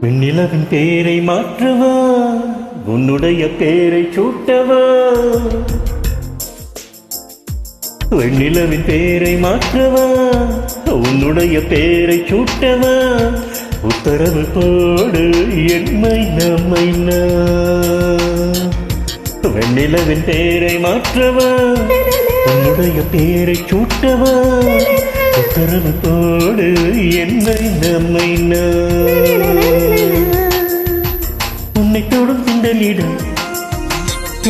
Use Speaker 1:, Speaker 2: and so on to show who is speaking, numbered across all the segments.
Speaker 1: வெண்ணிலவின் பேரை மாற்றவா, உன்னுடைய பேரை சூட்டவா. வெண்ணிலவின் பேரை மாற்றவா, உன்னுடைய பேரை சூட்டவா. உத்தரவு போடு என் மைனா மைனா. வெண்ணிலவின் பேரை மாற்றவா, உன்னுடைய பேரை சூட்டவா. உத்தரவு போடு என் மைனா மைனா. உன்னை தொடும் திண்டலிடம்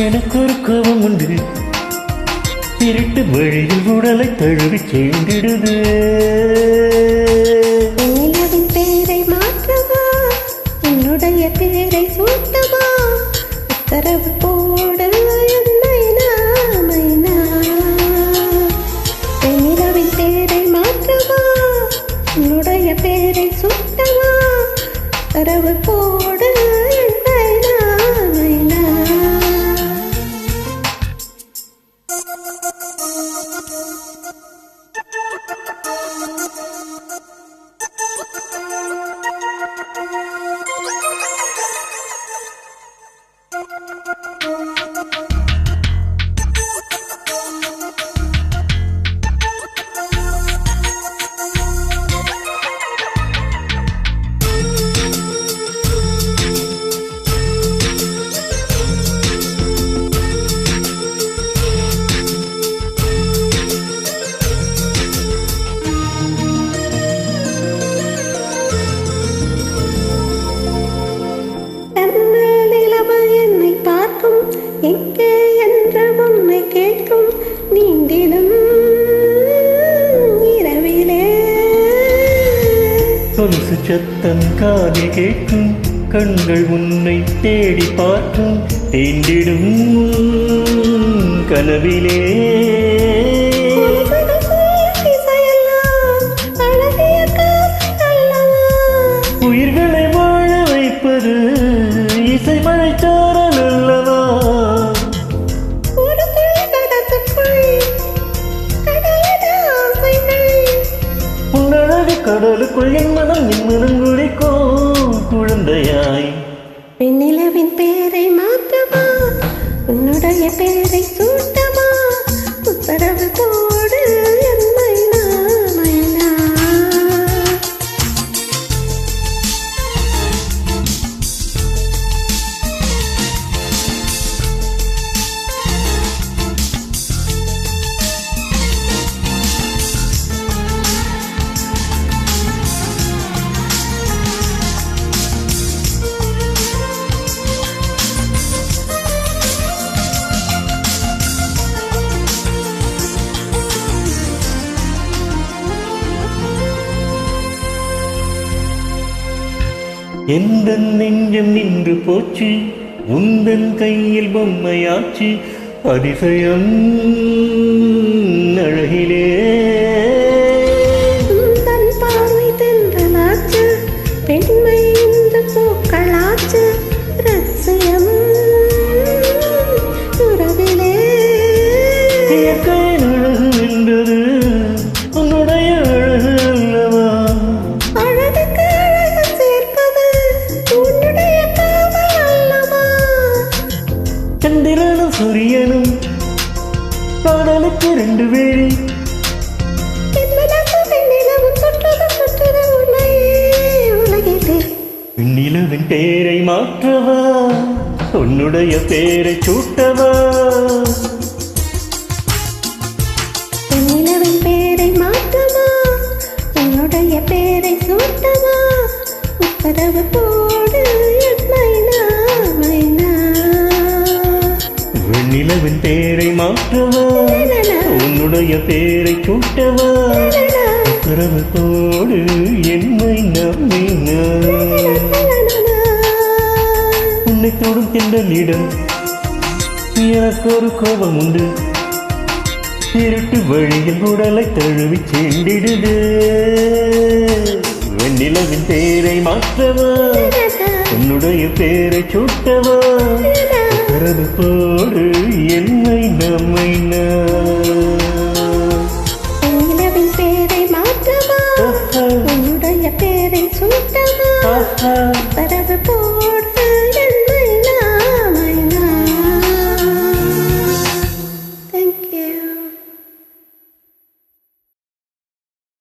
Speaker 1: எனக்கு ஒரு கோபம் உண்டு. திருட்டு வழியில் உடலை தழுவி சேர்ந்திடுது.
Speaker 2: நிலவின் பேரை மாற்றவா, உன்னுடைய பேரை சூட்டவா. உத்தரவு போடு மைனா மைனா. நிலவின் பேரை மாற்றவா, உன்னுடைய பேரை சூட்டவா. உத்தரவு போடு மைனா மைனா. எங்கே என்ற உன்னை கேட்கும் நீண்டிடும் இரவிலே.
Speaker 1: கொலுசு சத்தம் காதில் கேட்கும், கண்கள் உன்னை தேடி பார்க்கும். தேண்டிடும் கனவிலே உயிர்களை வாழ வைப்பது இசை மழைச்சாரல் அல்லவா. உன்னழகு கடலுக்குள் என் மனம் குளிக்கும் குழந்தையாய்.
Speaker 2: வெண்ணிலவின் பேரை மாற்றவா, உன்னுடைய பேரை சூட்டவா. உத்தரவு போடு என் மைனா மைனா.
Speaker 1: எந்த நெஞ்சம் நின்று போச்சு, உந்தன் கையில் பொம்மையாச்சு. அதிசயம் அழகிலே
Speaker 2: தன் பார்வை தென்றலாச்சு. பெண்மை இந்த பூக்களாச்சு. ரகசியம் உறவிலே.
Speaker 1: இயற்கையின் அழகு என்றது உன்னுடைய அழகு அல்லவா.
Speaker 2: அழகுக்கு அழகு சேர்ப்பது உன்னுடைய காதல் அல்லவா.
Speaker 1: சந்திரனும் சூரியனும் காதலுக்கு ரெண்டு வேலி. நிலவின் பேரை மாற்றவா, உன்னுடைய பேரை சூட்டவா.
Speaker 2: நிலவின் பேரை மாற்றவா, உன்னுடைய பேரை சூட்டவா. உத்தரவு போடு மைனா மைனா.
Speaker 1: வெண்ணிலவின் பேரை மாற்றவா உன்னுடைய பேரை சூட்டவா உறவு போடு என்னை நம்பினார் உன்னை தொடும் தென்றலிடம் எனக்கு ஒரு கோபம் உண்டு இருட்டு வழியில் உடலை தழுவி சென்றிடுது வெண்ணிலவின் பேரை மாற்றவா உன்னுடைய பேரை சூட்டவா உறவு போடு என்னை
Speaker 2: வெண்ணிலவின் பேரை மாற்றவா உன்னுடைய பேரை சூட்டவா உறவு போடு